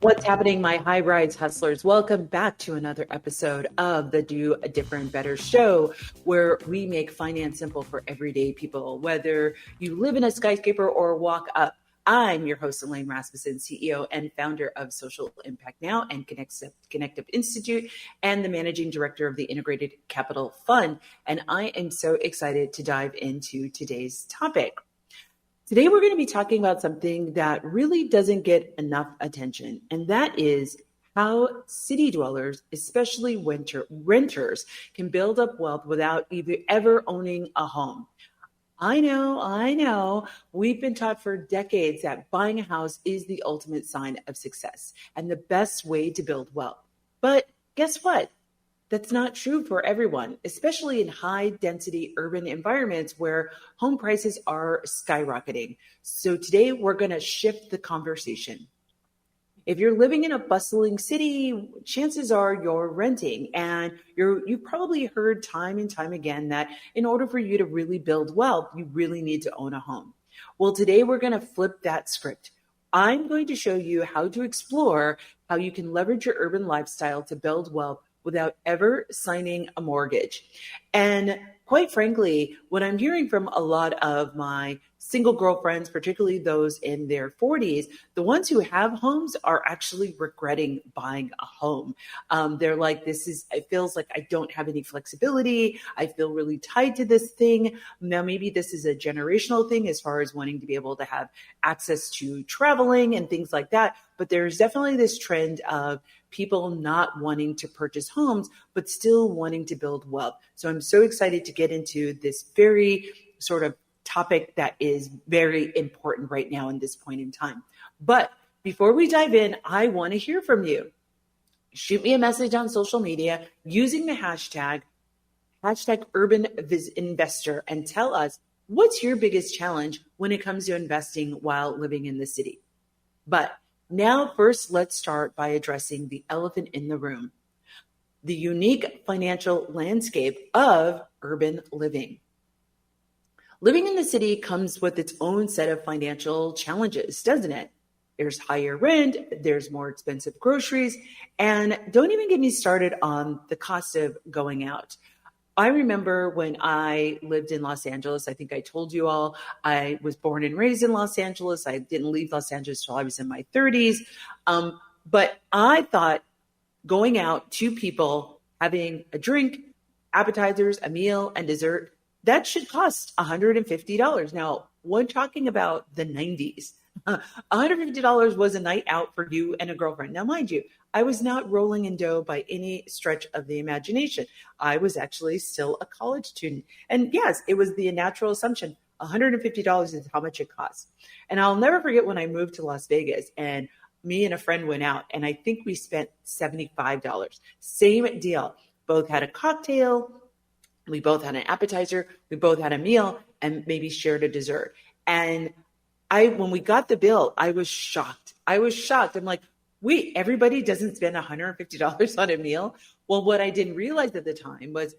What's happening, my high rise hustlers? Welcome back to another episode of the Do.Different.Better show, where we make finance simple for everyday people, whether you live in a skyscraper or walk up. I'm your host, Elaine Rasmussen, CEO and founder of Social Impact Now and Connective Institute, and the managing director of the Integrated Capital Fund. And I am so excited to dive into today's topic. Today, we're going to be talking about something that really doesn't get enough attention, and that is how city dwellers, especially renters, can build up wealth without ever owning a home. I know. We've been taught for decades that buying a house is the ultimate sign of success and the best way to build wealth. But guess what? That's not true for everyone, especially in high density urban environments where home prices are skyrocketing. So today we're going to shift the conversation. If you're living in a bustling city, chances are you're renting, and you've probably heard time and time again that in order for you to really build wealth, you really need to own a home. Well, today we're going to flip that script. I'm going to show you how to explore how you can leverage your urban lifestyle to build wealth without ever signing a mortgage. And quite frankly, what I'm hearing from a lot of my single girlfriends, particularly those in their 40s, the ones who have homes are actually regretting buying a home. They're like, it feels like I don't have any flexibility. I feel really tied to this thing. Now, maybe this is a generational thing as far as wanting to be able to have access to traveling and things like that. But there's definitely this trend of people not wanting to purchase homes, but still wanting to build wealth. So I'm so excited to get into this very sort of topic that is very important right now in this point in time. But before we dive in, I want to hear from you. Shoot me a message on social media using the hashtag UrbanInvestor, and tell us what's your biggest challenge when it comes to investing while living in the city. But now, first, let's start by addressing the elephant in the room, the unique financial landscape of urban living. Living in the city comes with its own set of financial challenges, doesn't it? There's higher rent, there's more expensive groceries, and don't even get me started on the cost of going out. I remember when I lived in Los Angeles, I think I told you all, I was born and raised in Los Angeles. I didn't leave Los Angeles till I was in my 30s. But I thought going out, two people, having a drink, appetizers, a meal, and dessert, that should cost $150. Now, we're talking about the 90s. $150 was a night out for you and a girlfriend. Now, mind you, I was not rolling in dough by any stretch of the imagination. I was actually still a college student. And yes, it was the natural assumption. $150 is how much it costs. And I'll never forget when I moved to Las Vegas and me and a friend went out, and I think we spent $75. Same deal. Both had a cocktail. We both had an appetizer. We both had a meal and maybe shared a dessert. And when we got the bill, I was shocked. I'm like, wait, everybody doesn't spend $150 on a meal? Well, what I didn't realize at the time was,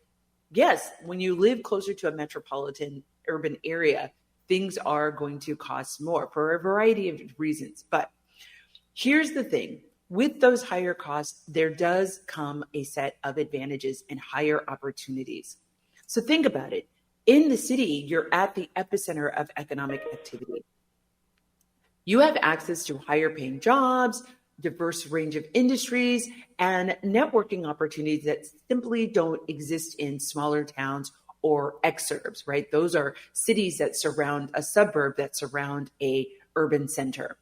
yes, when you live closer to a metropolitan urban area, things are going to cost more for a variety of reasons. But here's the thing. With those higher costs, there does come a set of advantages and higher opportunities. So think about it. In the city, you're at the epicenter of economic activity. You have access to higher paying jobs, diverse range of industries, and networking opportunities that simply don't exist in smaller towns or exurbs, right? Those are cities that surround a suburb, that surround a urban center.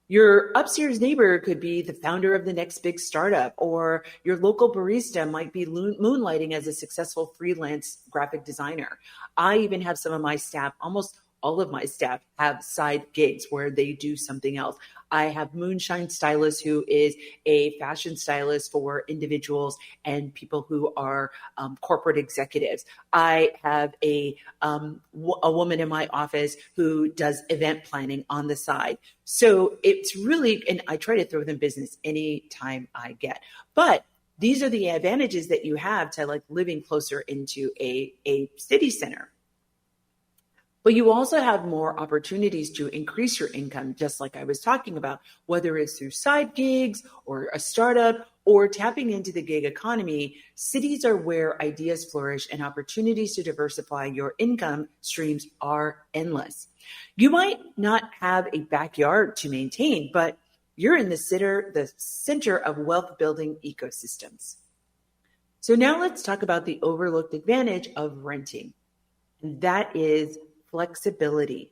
Your upstairs neighbor could be the founder of the next big startup, or your local barista might be moonlighting as a successful freelance graphic designer. I even have some of my staff, almost all of my staff, have side gigs where they do something else. I have Moonshine Stylist, who is a fashion stylist for individuals and people who are corporate executives. I have a woman in my office who does event planning on the side. So it's really, and I try to throw them business anytime I get. But these are the advantages that you have to like living closer into a city center. But you also have more opportunities to increase your income, just like I was talking about, whether it's through side gigs or a startup or tapping into the gig economy. Cities are where ideas flourish and opportunities to diversify your income streams are endless. You might not have a backyard to maintain, but you're in the center of wealth building ecosystems. So now let's talk about the overlooked advantage of renting, and that is flexibility.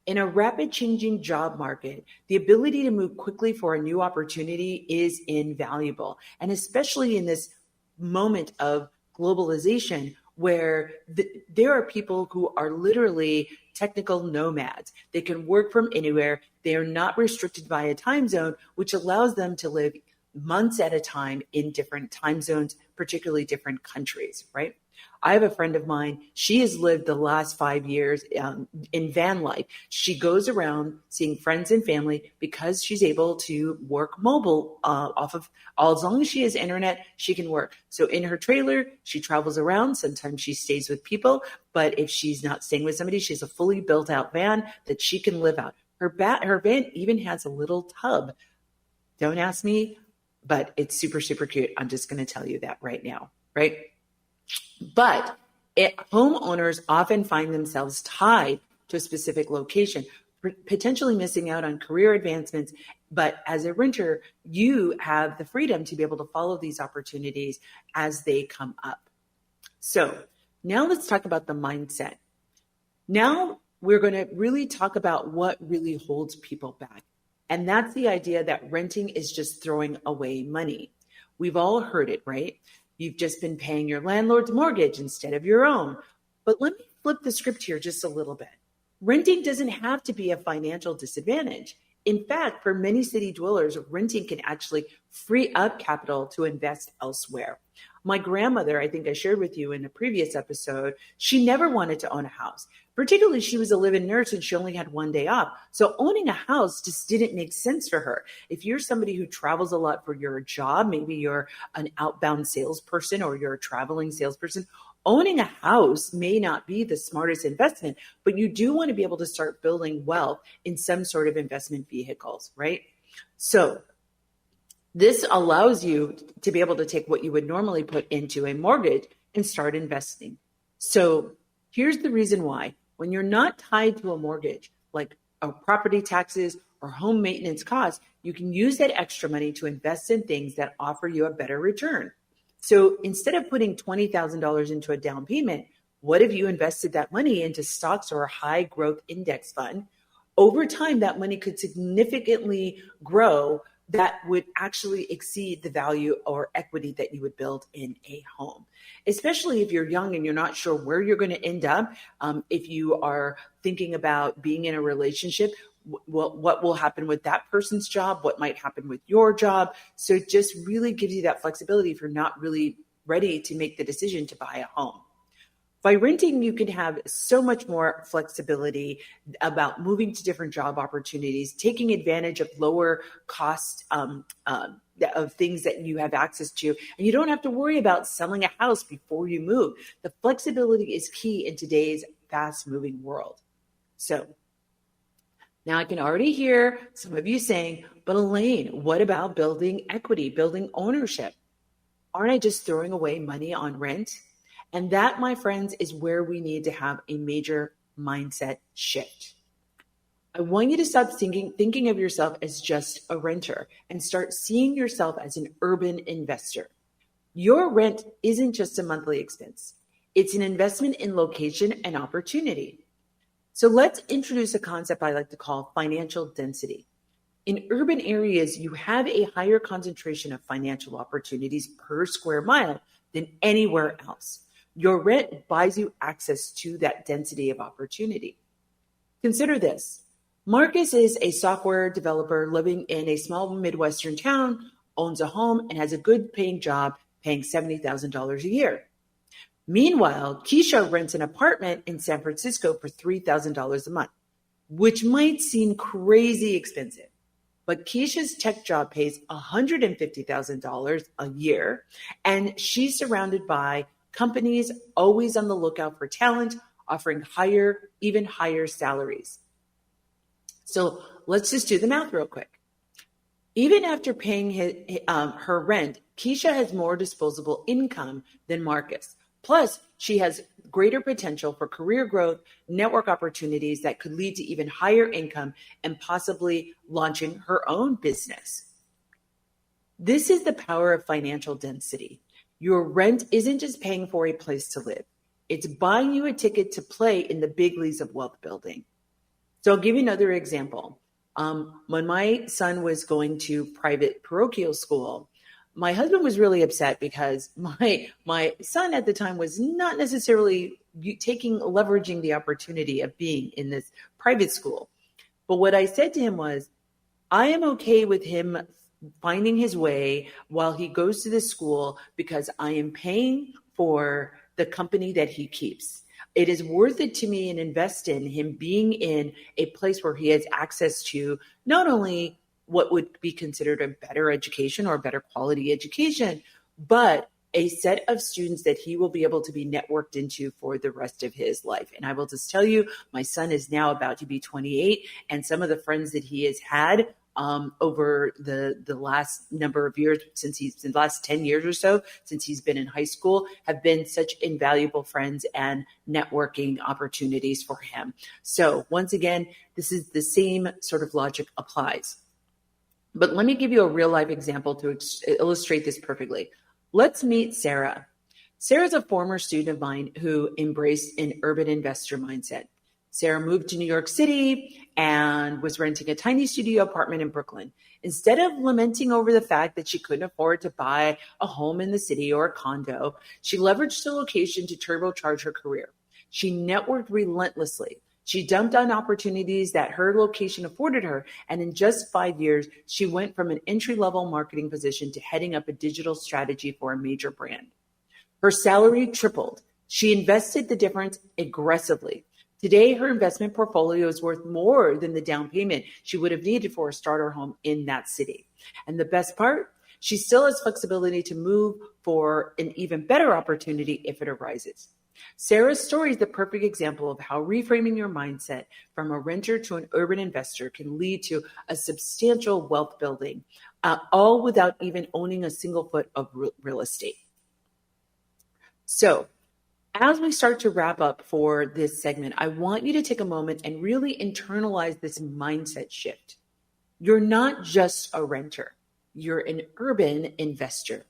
In a rapid changing job market, the ability to move quickly for a new opportunity is invaluable. And especially in this moment of globalization, where there are people who are literally technical nomads. They can work from anywhere. They are not restricted by a time zone, which allows them to live months at a time in different time zones, particularly different countries, right? I have a friend of mine. She has lived the last 5 years in van life. She goes around seeing friends and family because she's able to work mobile off of as long as she has internet, she can work. So in her trailer, she travels around. Sometimes she stays with people, but if she's not staying with somebody, she has a fully built out van that she can live out. Her van even has a little tub. Don't ask me, but it's super, super cute. I'm just going to tell you that right now, right? But homeowners often find themselves tied to a specific location, potentially missing out on career advancements. But as a renter, you have the freedom to be able to follow these opportunities as they come up. So now let's talk about the mindset. Now we're going to really talk about what really holds people back. And that's the idea that renting is just throwing away money. We've all heard it, right? You've just been paying your landlord's mortgage instead of your own. But let me flip the script here just a little bit. Renting doesn't have to be a financial disadvantage. In fact, for many city dwellers, renting can actually free up capital to invest elsewhere. My grandmother, I think I shared with you in a previous episode, she never wanted to own a house. Particularly, she was a live-in nurse and she only had one day off. So owning a house just didn't make sense for her. If you're somebody who travels a lot for your job, maybe you're an outbound salesperson or you're a traveling salesperson, owning a house may not be the smartest investment, but you do want to be able to start building wealth in some sort of investment vehicles, right? So this allows you to be able to take what you would normally put into a mortgage and start investing. So here's the reason why. When you're not tied to a mortgage, like property taxes or home maintenance costs, you can use that extra money to invest in things that offer you a better return. So instead of putting $20,000 into a down payment, what if you invested that money into stocks or a high growth index fund? Over time, that money could significantly grow. That would actually exceed the value or equity that you would build in a home, especially if you're young and you're not sure where you're going to end up. If you are thinking about being in a relationship, what will happen with that person's job? What might happen with your job? So it just really gives you that flexibility if you're not really ready to make the decision to buy a home. By renting, you can have so much more flexibility about moving to different job opportunities, taking advantage of lower cost of things that you have access to, and you don't have to worry about selling a house before you move. The flexibility is key in today's fast-moving world. So now I can already hear some of you saying, but Elaine, what about building equity, building ownership? Aren't I just throwing away money on rent? And that, my friends, is where we need to have a major mindset shift. I want you to stop thinking of yourself as just a renter and start seeing yourself as an urban investor. Your rent isn't just a monthly expense. It's an investment in location and opportunity. So let's introduce a concept I like to call financial density. In urban areas, you have a higher concentration of financial opportunities per square mile than anywhere else. Your rent buys you access to that density of opportunity. Consider this. Marcus is a software developer living in a small Midwestern town, owns a home, and has a good paying job paying $70,000 a year. Meanwhile, Keisha rents an apartment in San Francisco for $3,000 a month, which might seem crazy expensive. But Keisha's tech job pays $150,000 a year, and she's surrounded by companies always on the lookout for talent, offering even higher salaries. So let's just do the math real quick. Even after paying her rent, Keisha has more disposable income than Marcus. Plus, she has greater potential for career growth, network opportunities that could lead to even higher income and possibly launching her own business. This is the power of financial density. Your rent isn't just paying for a place to live. It's buying you a ticket to play in the big leagues of wealth building. So I'll give you another example. When my son was going to private parochial school, my husband was really upset because my son at the time was not necessarily leveraging the opportunity of being in this private school. But what I said to him was, I am okay with him finding his way while he goes to this school because I am paying for the company that he keeps. It is worth it to me and invest in him being in a place where he has access to not only what would be considered a better education or a better quality education, but a set of students that he will be able to be networked into for the rest of his life. And I will just tell you, my son is now about to be 28, and some of the friends that he has had over the last number of years, the last 10 years or so, since he's been in high school, have been such invaluable friends and networking opportunities for him. So once again, this is the same sort of logic applies. But let me give you a real life example to illustrate this perfectly. Let's meet Sarah. Sarah's a former student of mine who embraced an urban investor mindset. Sarah moved to New York City and was renting a tiny studio apartment in Brooklyn. Instead of lamenting over the fact that she couldn't afford to buy a home in the city or a condo, she leveraged the location to turbocharge her career. She networked relentlessly. She jumped on opportunities that her location afforded her, and in just 5 years, she went from an entry-level marketing position to heading up a digital strategy for a major brand. Her salary tripled. She invested the difference aggressively. Today, her investment portfolio is worth more than the down payment she would have needed for a starter home in that city. And the best part, she still has flexibility to move for an even better opportunity if it arises. Sarah's story is the perfect example of how reframing your mindset from a renter to an urban investor can lead to a substantial wealth building, all without even owning a single foot of real estate. So, as we start to wrap up for this segment, I want you to take a moment and really internalize this mindset shift. You're not just a renter. You're an urban investor.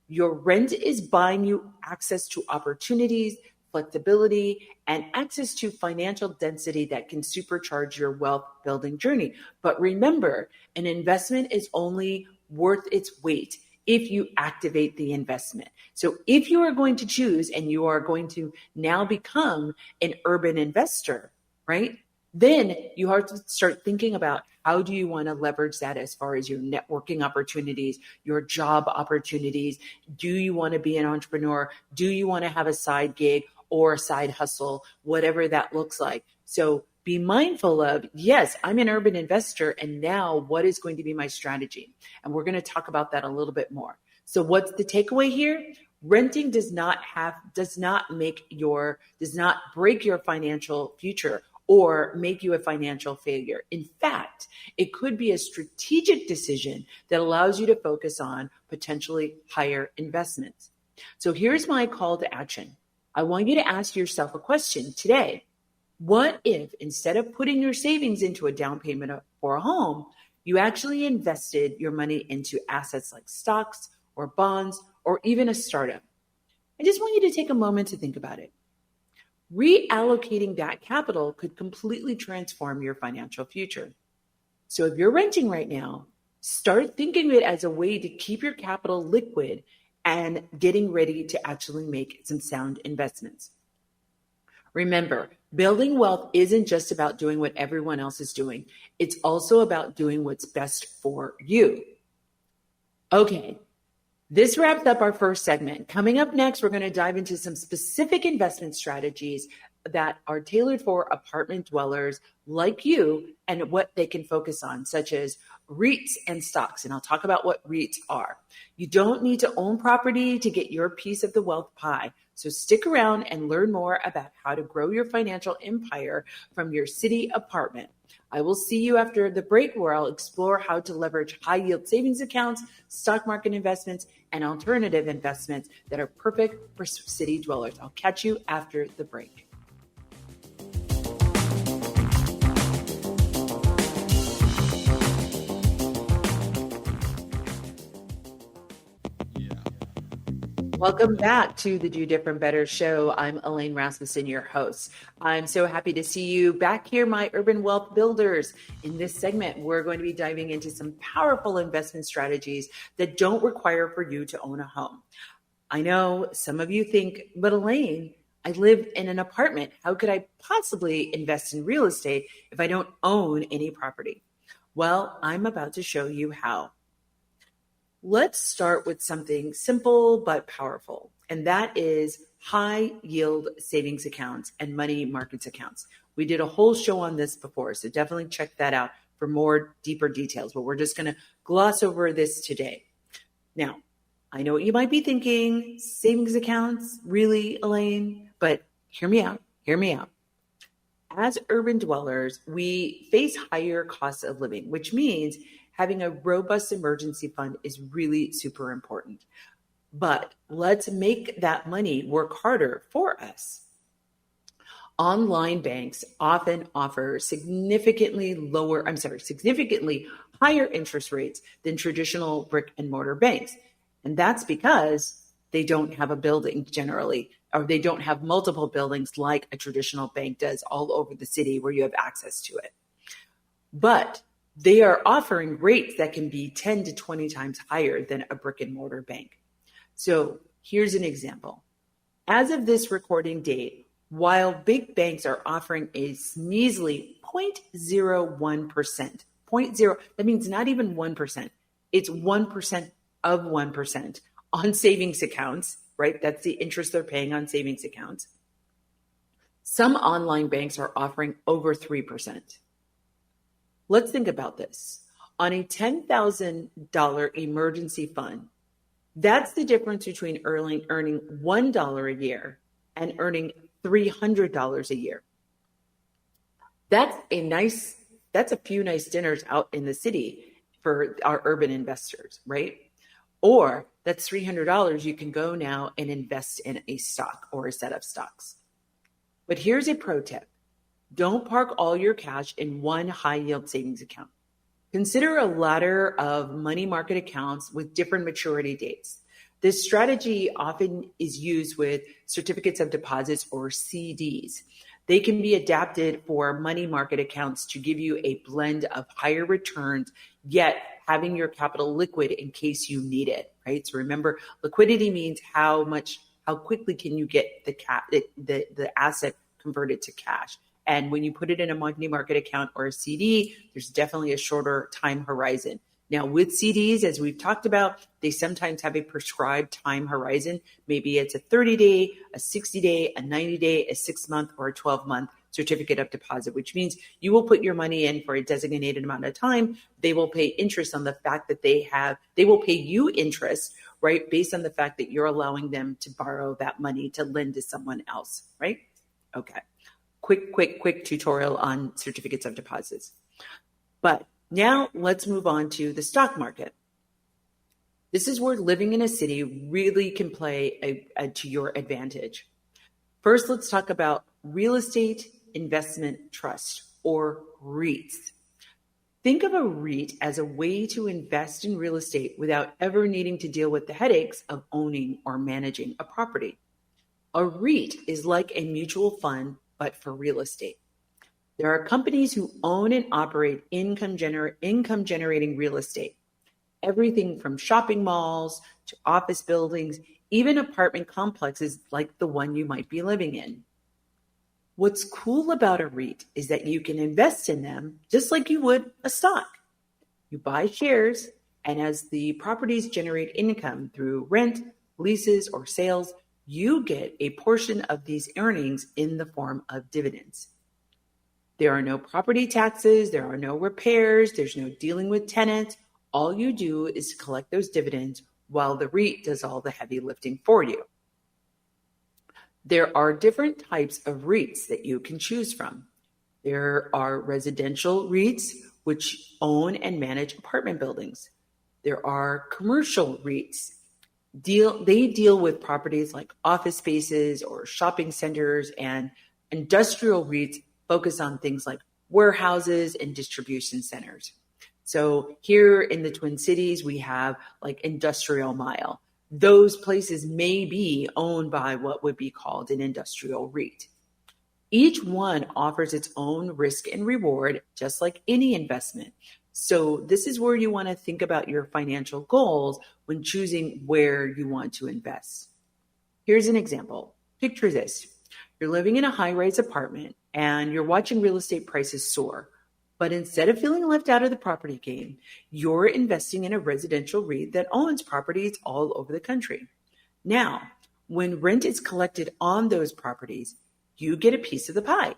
Your rent is buying you access to opportunities, flexibility, and access to financial density that can supercharge your wealth building journey. But remember, an investment is only worth its weight if you activate the investment. So if you are going to choose and you are going to now become an urban investor, right? Then you have to start thinking about how do you want to leverage that as far as your networking opportunities, your job opportunities. Do you want to be an entrepreneur? Do you want to have a side gig or a side hustle, whatever that looks like? So be mindful of, yes, I'm an urban investor, and now what is going to be my strategy? And we're going to talk about that a little bit more. So what's the takeaway here? Renting does not break your financial future or make you a financial failure. In fact, it could be a strategic decision that allows you to focus on potentially higher investments. So here's my call to action. I want you to ask yourself a question today. What if instead of putting your savings into a down payment for a home, you actually invested your money into assets like stocks or bonds or even a startup? I just want you to take a moment to think about it. Reallocating that capital could completely transform your financial future. So if you're renting right now, start thinking of it as a way to keep your capital liquid and getting ready to actually make some sound investments. Remember, building wealth isn't just about doing what everyone else is doing. It's also about doing what's best for you. Okay, this wraps up our first segment. Coming up next, we're going to dive into some specific investment strategies that are tailored for apartment dwellers like you and what they can focus on, such as REITs and stocks. And I'll talk about what REITs are. You don't need to own property to get your piece of the wealth pie. So stick around and learn more about how to grow your financial empire from your city apartment. I will see you after the break, where I'll explore how to leverage high yield savings accounts, stock market investments, and alternative investments that are perfect for city dwellers. I'll catch you after the break. Welcome back to the Do.Different.Better show. I'm Elaine Rasmussen, your host. I'm so happy to see you back here, my urban wealth builders. In this segment, we're going to be diving into some powerful investment strategies that don't require for you to own a home. I know some of you think, but Elaine, I live in an apartment. How could I possibly invest in real estate if I don't own any property? Well, I'm about to show you how. Let's start with something simple but powerful, and that is high yield savings accounts and money markets accounts. We did a whole show on this before, so definitely check that out for more deeper details, but we're just going to gloss over this today. Now, I know what you might be thinking, savings accounts, really, Elaine? But hear me out. As urban dwellers, we face higher costs of living, which means having a robust emergency fund is really super important. But let's make that money work harder for us. Online banks often offer significantly higher interest rates than traditional brick and mortar banks. And that's because they don't have a building generally, or they don't have multiple buildings like a traditional bank does all over the city where you have access to it. But they are offering rates that can be 10 to 20 times higher than a brick and mortar bank. So here's an example. As of this recording date, while big banks are offering a measly 0.01%, that means not even 1%, it's 1% of 1% on savings accounts, right? That's the interest they're paying on savings accounts. Some online banks are offering over 3%. Let's think about this. On a $10,000 emergency fund, that's the difference between earning $1 a year and earning $300 a year. That's a few nice dinners out in the city for our urban investors, right? Or that's $300 you can go now and invest in a stock or a set of stocks. But here's a pro tip. Don't park all your cash in one high yield savings account. Consider a ladder of money market accounts with different maturity dates. This strategy often is used with certificates of deposits or CDs. They can be adapted for money market accounts to give you a blend of higher returns, yet having your capital liquid in case you need it, right? So remember, liquidity means how quickly can you get the asset converted to cash. And when you put it in a money market account or a CD, there's definitely a shorter time horizon. Now with CDs, as we've talked about, they sometimes have a prescribed time horizon. Maybe it's a 30-day, a 60-day, a 90-day, a 6-month, or a 12-month certificate of deposit, which means you will put your money in for a designated amount of time. They will pay interest on the fact that they will pay you interest, right? Based on the fact that you're allowing them to borrow that money to lend to someone else, right? Okay. Quick tutorial on certificates of deposits. But now let's move on to the stock market. This is where living in a city really can play to your advantage. First, let's talk about real estate investment trust, or REITs. Think of a REIT as a way to invest in real estate without ever needing to deal with the headaches of owning or managing a property. A REIT is like a mutual fund, but for real estate. There are companies who own and operate income generating real estate. Everything from shopping malls to office buildings, even apartment complexes like the one you might be living in. What's cool about a REIT is that you can invest in them just like you would a stock. You buy shares, and as the properties generate income through rent, leases, or sales, you get a portion of these earnings in the form of dividends. There are no property taxes, there are no repairs, there's no dealing with tenants. All you do is collect those dividends while the REIT does all the heavy lifting for you. There are different types of REITs that you can choose from. There are residential REITs, which own and manage apartment buildings. There are commercial REITs. They deal with properties like office spaces or shopping centers, and industrial REITs focus on things like warehouses and distribution centers. So here in the Twin Cities, we have like Industrial Mile. Those places may be owned by what would be called an industrial REIT. Each one offers its own risk and reward, just like any investment. So this is where you want to think about your financial goals when choosing where you want to invest. Here's an example. Picture this. You're living in a high-rise apartment and you're watching real estate prices soar. But instead of feeling left out of the property game, you're investing in a residential REIT that owns properties all over the country. Now, when rent is collected on those properties, you get a piece of the pie,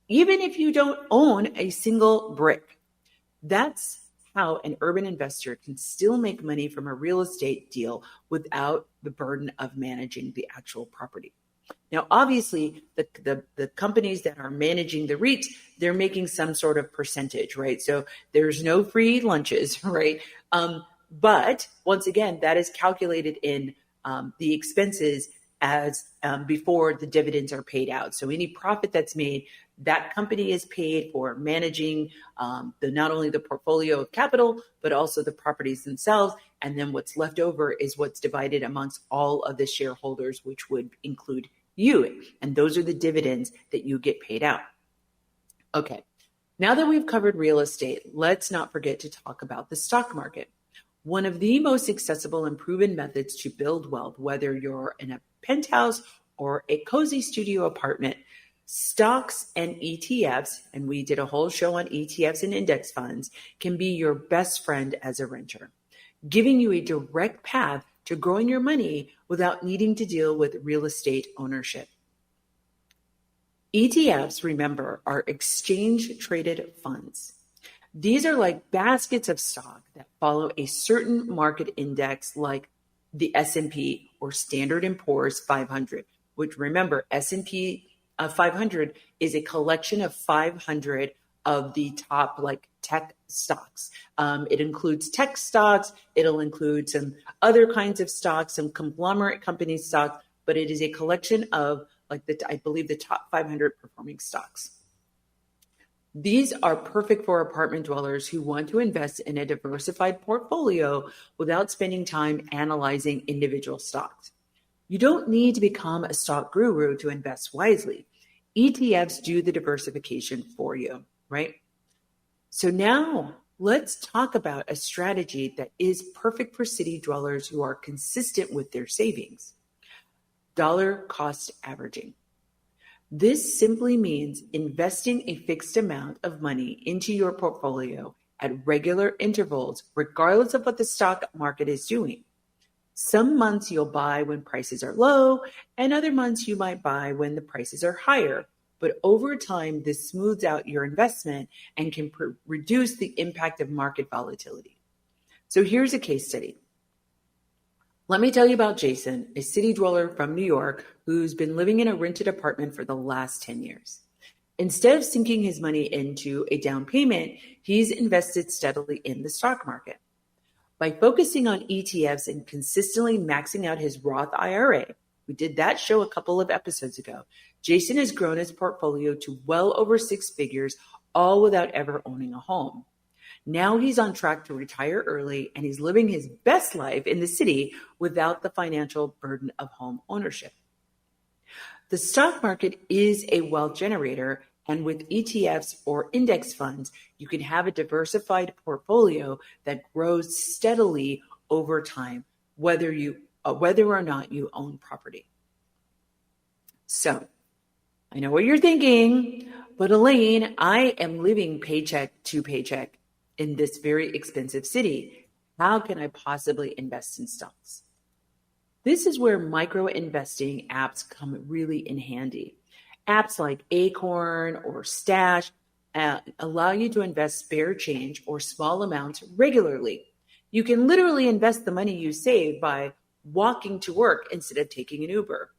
even if you don't own a single brick. That's how an urban investor can still make money from a real estate deal without the burden of managing the actual property. Now, obviously, the companies that are managing the REITs, they're making some sort of percentage, right? So there's no free lunches, right? But once again, that is calculated in the expenses as before the dividends are paid out. So any profit that's made, that company is paid for managing not only the portfolio of capital, but also the properties themselves. And then what's left over is what's divided amongst all of the shareholders, which would include you. And those are the dividends that you get paid out. Okay, now that we've covered real estate, let's not forget to talk about the stock market. One of the most accessible and proven methods to build wealth, whether you're in a penthouse or a cozy studio apartment, stocks and ETFs, and we did a whole show on ETFs and index funds, can be your best friend as a renter, giving you a direct path to growing your money without needing to deal with real estate ownership. ETFs, remember, are exchange-traded funds. These are like baskets of stock that follow a certain market index like the S&P or Standard & Poor's 500, which remember, S&P 500 is a collection of 500 of the top like tech stocks. It includes tech stocks. It'll include some other kinds of stocks, some conglomerate company stocks, but it is a collection of like I believe the top 500 performing stocks. These are perfect for apartment dwellers who want to invest in a diversified portfolio without spending time analyzing individual stocks. You don't need to become a stock guru to invest wisely. ETFs do the diversification for you, right? So now let's talk about a strategy that is perfect for city dwellers who are consistent with their savings. Dollar cost averaging. This simply means investing a fixed amount of money into your portfolio at regular intervals, regardless of what the stock market is doing. Some months you'll buy when prices are low, and other months you might buy when the prices are higher. But over time, this smooths out your investment and can reduce the impact of market volatility. So here's a case study. Let me tell you about Jason, a city dweller from New York who's been living in a rented apartment for the last 10 years. Instead of sinking his money into a down payment, he's invested steadily in the stock market. By focusing on ETFs and consistently maxing out his Roth IRA, we did that show a couple of episodes ago, Jason has grown his portfolio to well over 6 figures, all without ever owning a home. Now he's on track to retire early, and he's living his best life in the city without the financial burden of home ownership. The stock market is a wealth generator, and with ETFs or index funds, you can have a diversified portfolio that grows steadily over time, whether or not you own property. So, I know what you're thinking, but Elaine, I am living paycheck to paycheck in this very expensive city. How can I possibly invest in stocks? This is where micro investing apps come really in handy. Apps like Acorn or Stash allow you to invest spare change or small amounts regularly. You can literally invest the money you save by walking to work instead of taking an Uber.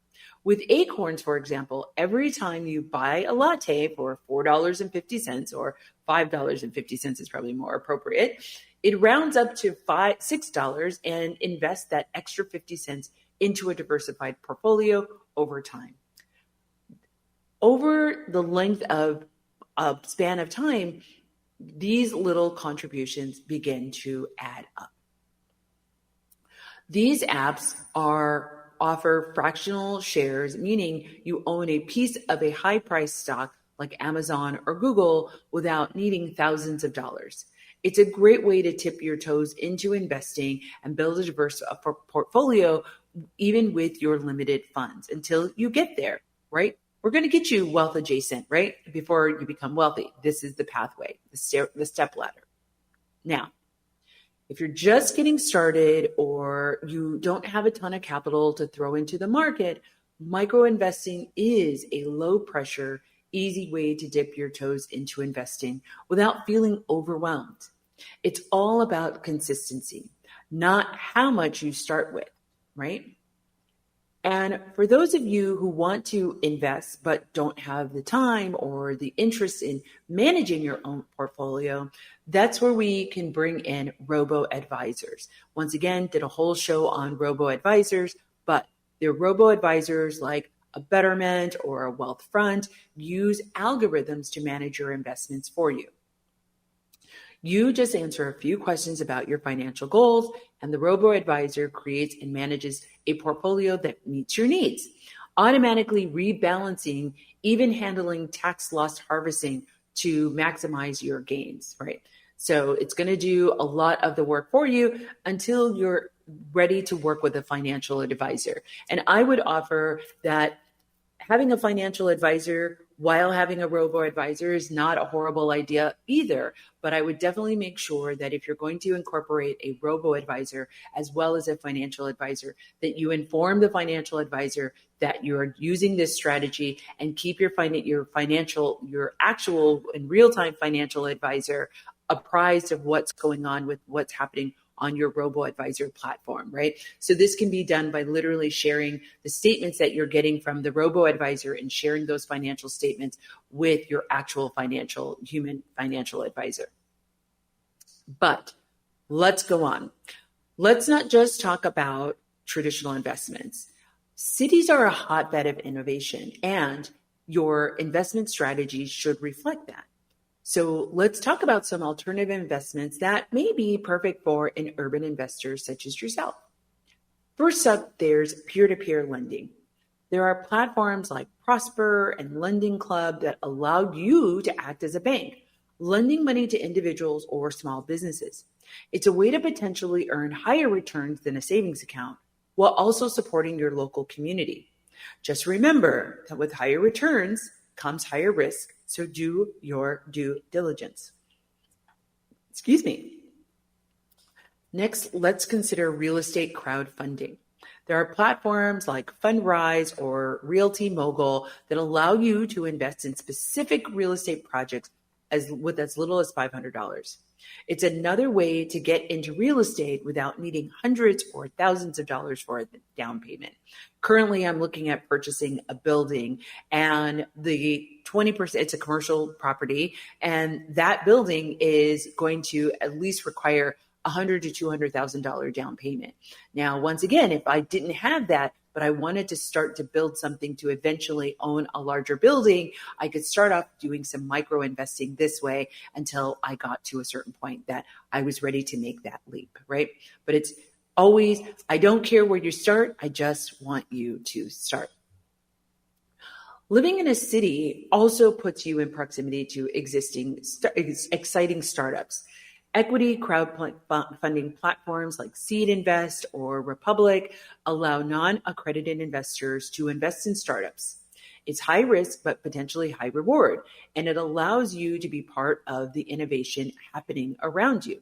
With Acorns, for example, every time you buy a latte for $4.50 or $5.50 is probably more appropriate, it rounds up to $6 and invests that extra 50 cents into a diversified portfolio over time. Over the length of a span of time, these little contributions begin to add up. These apps offer fractional shares, meaning you own a piece of a high-priced stock like Amazon or Google without needing thousands of dollars. It's a great way to tip your toes into investing and build a diverse portfolio, even with your limited funds, until you get there, right? We're going to get you wealth adjacent, right? Before you become wealthy. This is the pathway, the step ladder. Now, if you're just getting started or you don't have a ton of capital to throw into the market, micro investing is a low pressure, easy way to dip your toes into investing without feeling overwhelmed. It's all about consistency, not how much you start with, right? And for those of you who want to invest but don't have the time or the interest in managing your own portfolio, that's where we can bring in robo-advisors. Once again, did a whole show on robo-advisors, but they're robo-advisors like a Betterment or a Wealthfront use algorithms to manage your investments for you. You just answer a few questions about your financial goals, and the robo-advisor creates and manages a portfolio that meets your needs, automatically rebalancing, even handling tax loss harvesting to maximize your gains, right? So it's going to do a lot of the work for you until you're ready to work with a financial advisor. And I would offer that having a financial advisor while having a robo-advisor is not a horrible idea either, but I would definitely make sure that if you're going to incorporate a robo-advisor as well as a financial advisor, that you inform the financial advisor that you're using this strategy and keep your actual and real-time financial advisor apprised of what's going on with what's happening on your robo-advisor platform, right? So this can be done by literally sharing the statements that you're getting from the robo-advisor and sharing those financial statements with your actual human financial advisor. But let's go on. Let's not just talk about traditional investments. Cities are a hotbed of innovation, and your investment strategy should reflect that. So let's talk about some alternative investments that may be perfect for an urban investor such as yourself. First up, there's peer-to-peer lending. There are platforms like Prosper and Lending Club that allow you to act as a bank, lending money to individuals or small businesses. It's a way to potentially earn higher returns than a savings account while also supporting your local community. Just remember that with higher returns comes higher risk, so do your due diligence. Excuse me. Next, let's consider real estate crowdfunding. There are platforms like Fundrise or Realty Mogul that allow you to invest in specific real estate projects with as little as $500. It's another way to get into real estate without needing hundreds or thousands of dollars for a down payment. Currently, I'm looking at purchasing a building, and the 20%, it's a commercial property, and that building is going to at least require $100,000 to $200,000 down payment. Now, once again, if I didn't have that, but I wanted to start to build something to eventually own a larger building, I could start off doing some micro investing this way until I got to a certain point that I was ready to make that leap, right? But it's always, I don't care where you start, I just want you to start. Living in a city also puts you in proximity to exciting startups. Equity crowdfunding platforms like Seed Invest or Republic allow non-accredited investors to invest in startups. It's high risk, but potentially high reward, and it allows you to be part of the innovation happening around you.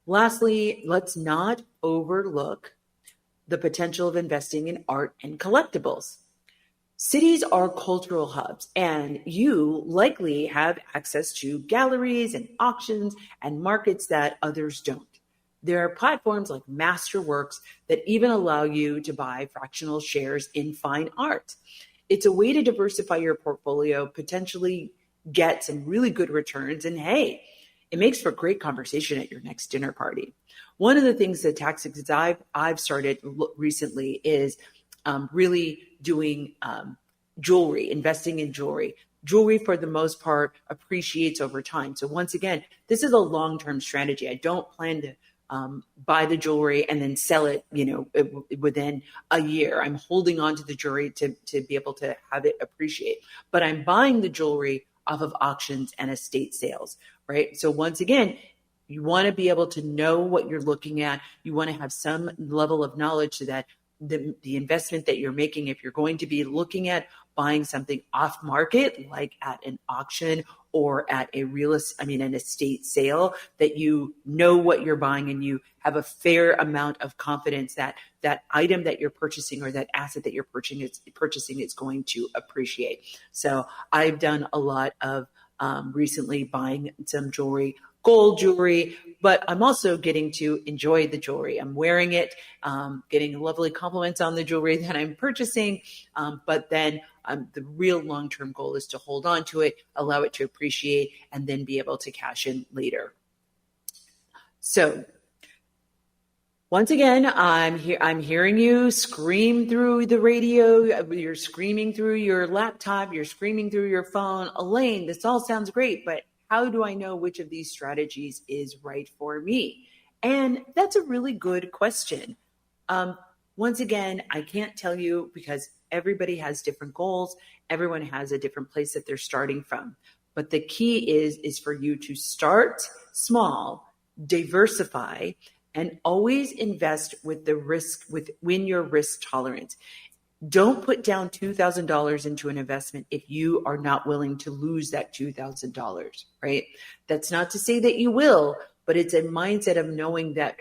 Lastly, let's not overlook the potential of investing in art and collectibles. Cities are cultural hubs, and you likely have access to galleries and auctions and markets that others don't. There are platforms like Masterworks that even allow you to buy fractional shares in fine art. It's a way to diversify your portfolio, potentially get some really good returns, and hey, it makes for great conversation at your next dinner party. One of the things that tax exempt I've started recently is really doing jewelry, investing in jewelry. Jewelry, for the most part, appreciates over time. So once again, this is a long-term strategy. I don't plan to buy the jewelry and then sell it, within a year. I'm holding on to the jewelry to be able to have it appreciate. But I'm buying the jewelry off of auctions and estate sales, right? So once again, you want to be able to know what you're looking at. You want to have some level of knowledge so that the investment that you're making, if you're going to be looking at buying something off market, like at an auction or at an estate sale, that you know what you're buying and you have a fair amount of confidence that that item that you're purchasing or that asset that you're purchasing is going to appreciate. So I've done a lot of recently buying some jewelry, gold jewelry, but I'm also getting to enjoy the jewelry. I'm wearing it, getting lovely compliments on the jewelry that I'm purchasing. But then the real long-term goal is to hold on to it, allow it to appreciate, and then be able to cash in later. So once again, I'm hearing you scream through the radio. You're screaming through your laptop. You're screaming through your phone. Elaine, this all sounds great, but how do I know which of these strategies is right for me? And that's a really good question. Once again, I can't tell you because everybody has different goals. Everyone has a different place that they're starting from. But the key is for you to start small, diversify, and always invest with the risk within your risk tolerance. Don't put down $2,000 into an investment if you are not willing to lose that $2,000, right? That's not to say that you will, but it's a mindset of knowing that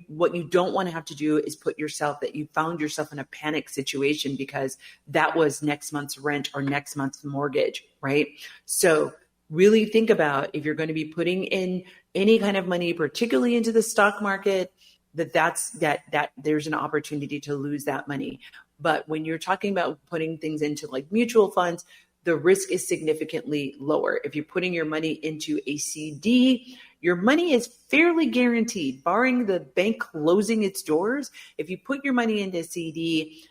what you don't want to have to do is that you found yourself in a panic situation because that was next month's rent or next month's mortgage, right? So really think about if you're going to be putting in any kind of money, particularly into the stock market, that there's an opportunity to lose that money. But when you're talking about putting things into like mutual funds, the risk is significantly lower. If you're putting your money into a CD, your money is fairly guaranteed, barring the bank closing its doors. If you put your money into a CD,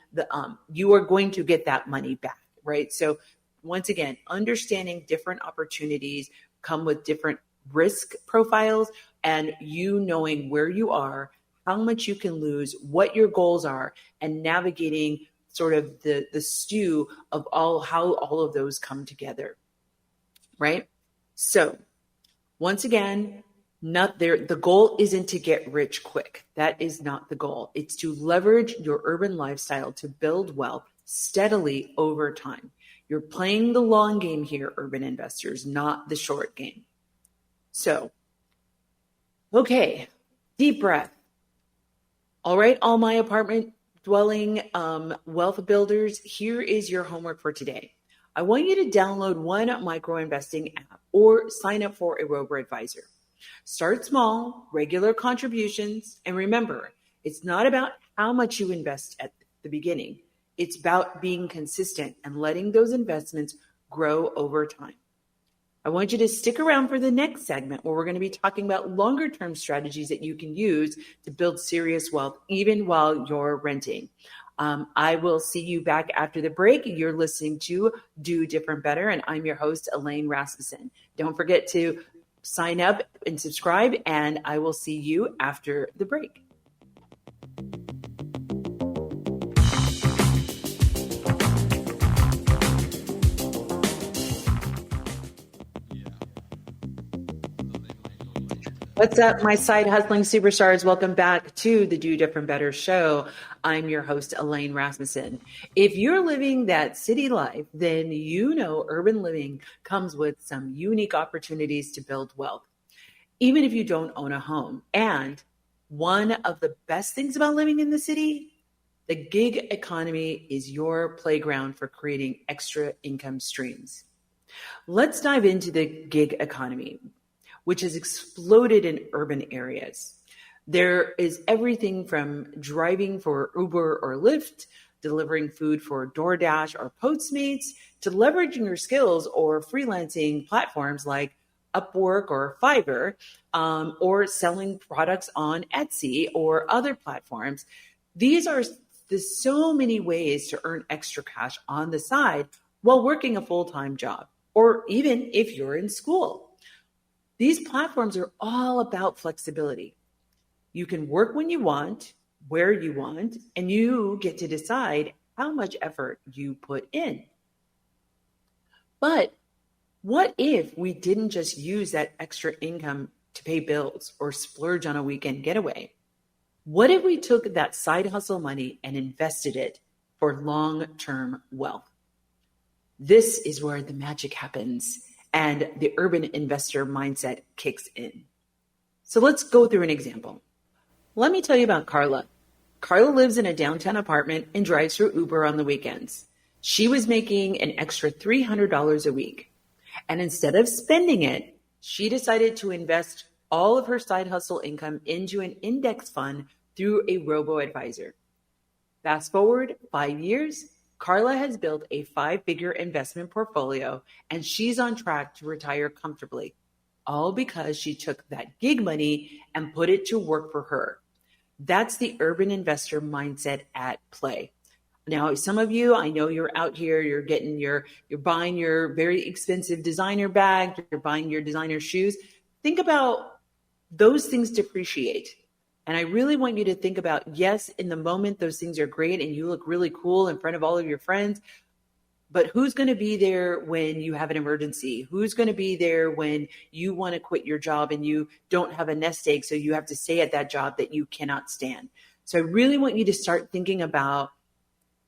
you are going to get that money back, right? So once again, understanding different opportunities come with different risk profiles, and you knowing where you are, how much you can lose, what your goals are, and navigating sort of the stew of how all of those come together, right? So once again, the goal isn't to get rich quick. That is not the goal. It's to leverage your urban lifestyle to build wealth steadily over time. You're playing the long game here, urban investors, not the short game. So, okay, deep breath. All right, all my apartment dwelling wealth builders, here is your homework for today. I want you to download one micro investing app or sign up for a robo-advisor. Start small, regular contributions, and remember, it's not about how much you invest at the beginning. It's about being consistent and letting those investments grow over time. I want you to stick around for the next segment where we're going to be talking about longer term strategies that you can use to build serious wealth even while you're renting. I will see you back after the break. You're listening to Do Different Better, and I'm your host, Elaine Rasmussen. Don't forget to sign up and subscribe, and I will see you after the break. What's up, my side hustling superstars? Welcome back to the Do Different Better show. I'm your host, Elaine Rasmussen. If you're living that city life, then you know urban living comes with some unique opportunities to build wealth, even if you don't own a home. And one of the best things about living in the city, the gig economy is your playground for creating extra income streams. Let's dive into the gig economy, which has exploded in urban areas. There is everything from driving for Uber or Lyft, delivering food for DoorDash or Postmates, to leveraging your skills or freelancing platforms like Upwork or Fiverr, or selling products on Etsy or other platforms. These are there's so many ways to earn extra cash on the side while working a full-time job, or even if you're in school. These platforms are all about flexibility. You can work when you want, where you want, and you get to decide how much effort you put in. But what if we didn't just use that extra income to pay bills or splurge on a weekend getaway? What if we took that side hustle money and invested it for long-term wealth? This is where the magic happens and the urban investor mindset kicks in. So let's go through an example. Let me tell you about Carla. Carla lives in a downtown apartment and drives for Uber on the weekends. She was making an extra $300 a week. And instead of spending it, she decided to invest all of her side hustle income into an index fund through a robo-advisor. Fast forward 5 years, Carla has built a 5-figure investment portfolio, and she's on track to retire comfortably, all because she took that gig money and put it to work for her. That's the urban investor mindset at play. Now, some of you, I know you're out here, you're buying your very expensive designer bag, you're buying your designer shoes. Think about those things depreciate. And I really want you to think about, yes, in the moment, those things are great and you look really cool in front of all of your friends, but who's going to be there when you have an emergency? Who's going to be there when you want to quit your job and you don't have a nest egg, so you have to stay at that job that you cannot stand? So I really want you to start thinking about,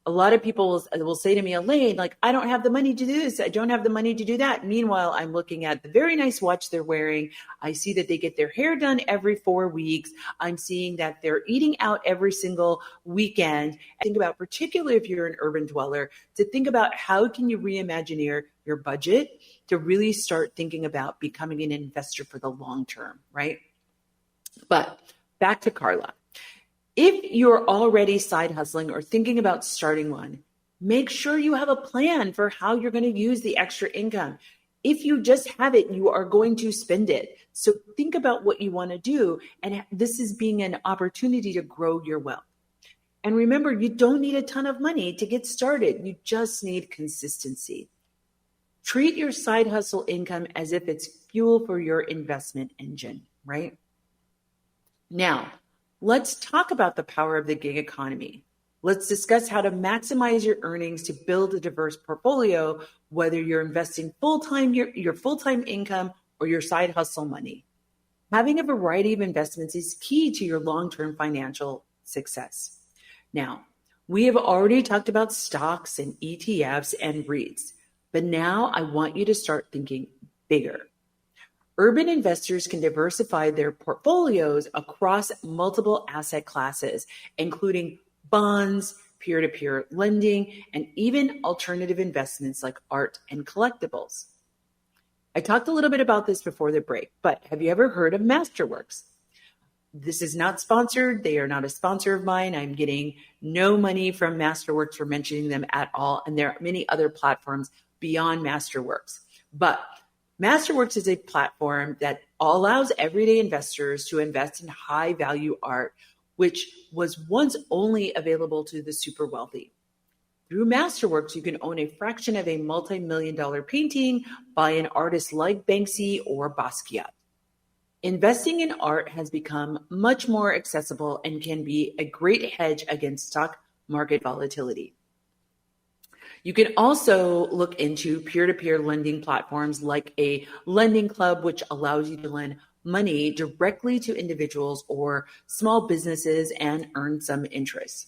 a lot of people will say to me, Elaine, like, I don't have the money to do this. I don't have the money to do that. Meanwhile, I'm looking at the very nice watch they're wearing. I see that they get their hair done every 4 weeks. I'm seeing that they're eating out every single weekend. Think about, particularly if you're an urban dweller, to think about how can you reimagine your budget to really start thinking about becoming an investor for the long term, right? But back to Carla. If you're already side hustling or thinking about starting one, make sure you have a plan for how you're going to use the extra income. If you just have it, you are going to spend it. So think about what you want to do. And this is being an opportunity to grow your wealth. And remember, you don't need a ton of money to get started. You just need consistency. Treat your side hustle income as if it's fuel for your investment engine, right? Now, let's talk about the power of the gig economy. Let's discuss how to maximize your earnings to build a diverse portfolio, whether you're investing full-time, your full-time income or your side hustle money. Having a variety of investments is key to your long-term financial success. Now, we have already talked about stocks and ETFs and REITs, but now I want you to start thinking bigger. Urban investors can diversify their portfolios across multiple asset classes, including bonds, peer-to-peer lending, and even alternative investments like art and collectibles. I talked a little bit about this before the break, but have you ever heard of Masterworks? This is not sponsored. They are not a sponsor of mine. I'm getting no money from Masterworks for mentioning them at all. And there are many other platforms beyond Masterworks. But Masterworks is a platform that allows everyday investors to invest in high value art, which was once only available to the super wealthy. Through Masterworks, you can own a fraction of a multi-million-dollar painting by an artist like Banksy or Basquiat. Investing in art has become much more accessible and can be a great hedge against stock market volatility. You can also look into peer-to-peer lending platforms like a lending club, which allows you to lend money directly to individuals or small businesses and earn some interest.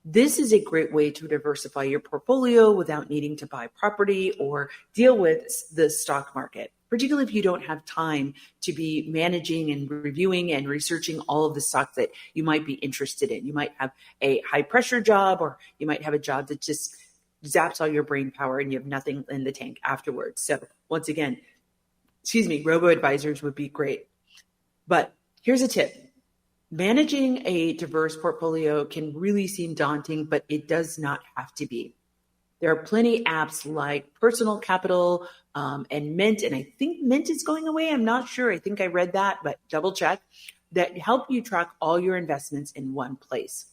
This is a great way to diversify your portfolio without needing to buy property or deal with the stock market, particularly if you don't have time to be managing and reviewing and researching all of the stocks that you might be interested in. You might have a high pressure job, or you might have a job that just zaps all your brain power and you have nothing in the tank afterwards. So once again, robo-advisors would be great. But here's a tip. Managing a diverse portfolio can really seem daunting, but it does not have to be. There are plenty apps like Personal Capital and Mint, and I think Mint is going away. I'm not sure. I think I read that, but double check, that help you track all your investments in one place.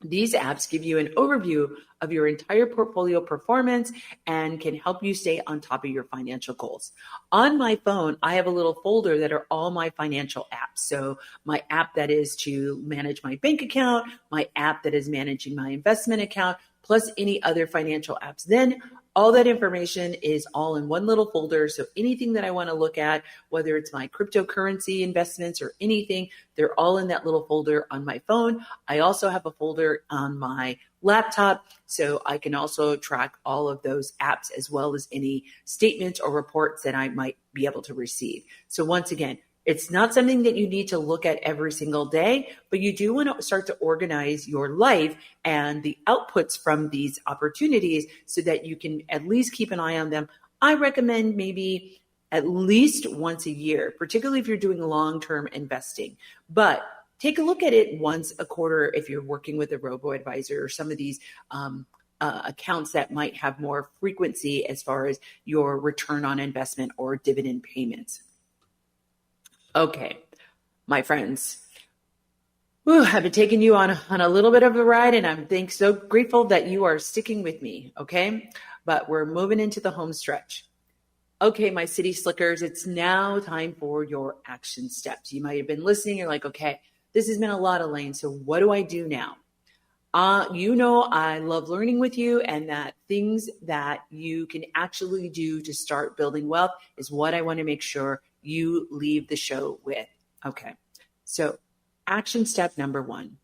These apps give you an overview of your entire portfolio performance and can help you stay on top of your financial goals. On my phone, I have a little folder that are all my financial apps. So my app that is to manage my bank account, my app that is managing my investment account, plus any other financial apps. Then all that information is all in one little folder. So anything that I want to look at, whether it's my cryptocurrency investments or anything, they're all in that little folder on my phone. I also have a folder on my laptop, so I can also track all of those apps as well as any statements or reports that I might be able to receive. So once again, it's not something that you need to look at every single day, but you do want to start to organize your life and the outputs from these opportunities so that you can at least keep an eye on them. I recommend maybe at least once a year, particularly if you're doing long-term investing. But take a look at it once a quarter if you're working with a robo-advisor or some of these accounts that might have more frequency as far as your return on investment or dividend payments. Okay, my friends, I've been taking you on a little bit of a ride, and I'm so grateful that you are sticking with me, okay? But we're moving into the home stretch. Okay, my city slickers, it's now time for your action steps. You might have been listening. You're like, okay, this has been a lot, Elaine, so what do I do now? You know I love learning with you, and that things that you can actually do to start building wealth is what I want to make sure you leave the show with. Okay, so action step number 1.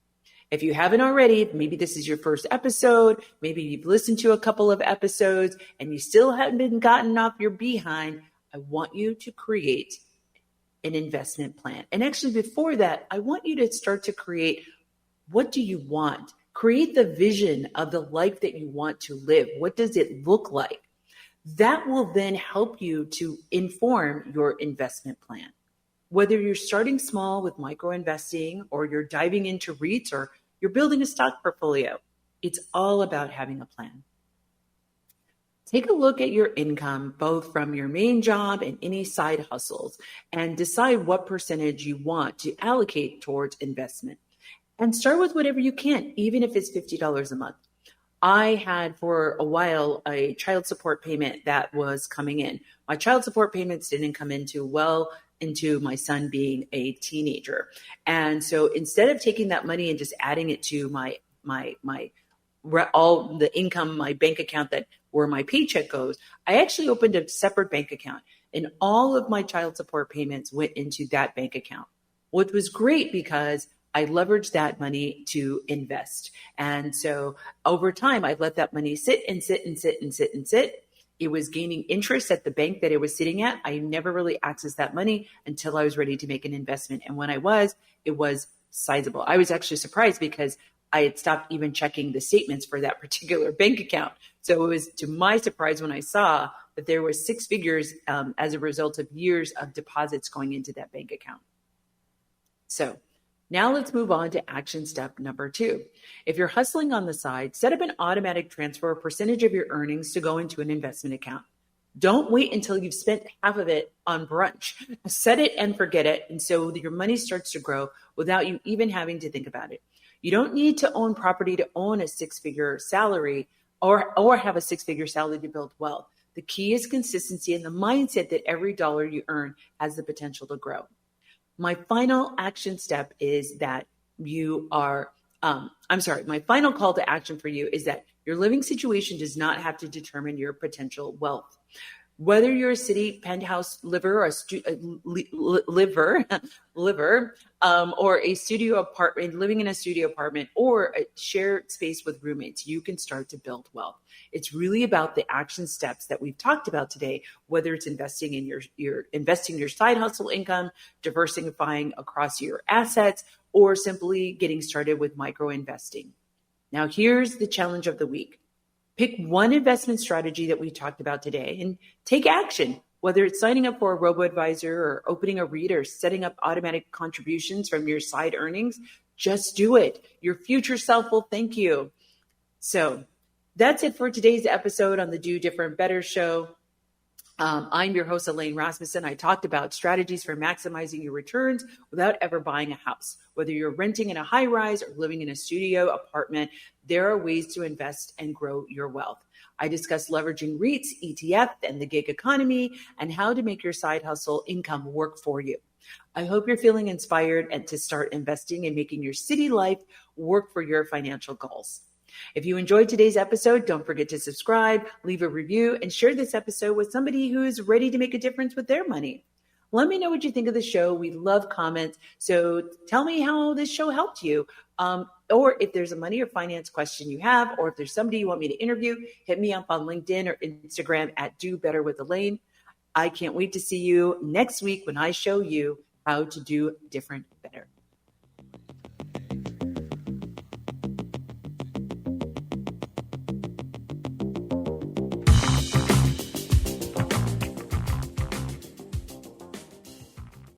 If you haven't already, maybe this is your first episode, maybe you've listened to a couple of episodes and you still haven't been gotten off your behind, I want you to create an investment plan. And actually before that, I want you to start to create, what do you want? Create the vision of the life that you want to live. What does it look like? That will then help you to inform your investment plan. Whether you're starting small with micro investing or you're diving into REITs or you're building a stock portfolio, it's all about having a plan. Take a look at your income, both from your main job and any side hustles, and decide what percentage you want to allocate towards investment. And start with whatever you can, even if it's $50 a month. I had for a while a child support payment that was coming in. My child support payments didn't come into my son being a teenager. And so instead of taking that money and just adding it to my all the income, my bank account that where my paycheck goes, I actually opened a separate bank account, and all of my child support payments went into that bank account, which was great because I leveraged that money to invest. And so over time, I let that money sit and sit and sit and sit and sit. It was gaining interest at the bank that it was sitting at. I never really accessed that money until I was ready to make an investment. And when I was, it was sizable. I was actually surprised because I had stopped even checking the statements for that particular bank account. So it was to my surprise when I saw that there was 6 figures as a result of years of deposits going into that bank account. So now let's move on to action step number 2. If you're hustling on the side, set up an automatic transfer a percentage of your earnings to go into an investment account. Don't wait until you've spent half of it on brunch. Set it and forget it, and so your money starts to grow without you even having to think about it. You don't need to own property to own a 6-figure salary or have a 6-figure salary to build wealth. The key is consistency and the mindset that every dollar you earn has the potential to grow. My final action step is that my final call to action for you is that your living situation does not have to determine your potential wealth. Whether you're a city penthouse liver or or a studio apartment, living in a studio apartment or a shared space with roommates, you can start to build wealth. It's really about the action steps that we've talked about today, whether it's investing in your side hustle income, diversifying across your assets, or simply getting started with micro investing. Now, here's the challenge of the week. Pick one investment strategy that we talked about today and take action. Whether it's signing up for a robo-advisor or opening a REIT or setting up automatic contributions from your side earnings, just do it. Your future self will thank you. So that's it for today's episode on the Do Different Better show. I'm your host, Elaine Rasmussen. I talked about strategies for maximizing your returns without ever buying a house. Whether you're renting in a high rise or living in a studio apartment, there are ways to invest and grow your wealth. I discuss leveraging REITs, ETF, and the gig economy, and how to make your side hustle income work for you. I hope you're feeling inspired and to start investing and making your city life work for your financial goals. If you enjoyed today's episode, don't forget to subscribe, leave a review, and share this episode with somebody who is ready to make a difference with their money. Let me know what you think of the show. We love comments. So tell me how this show helped you. Or if there's a money or finance question you have, or if there's somebody you want me to interview, hit me up on LinkedIn or Instagram at Do Better with Elaine. I can't wait to see you next week when I show you how to do different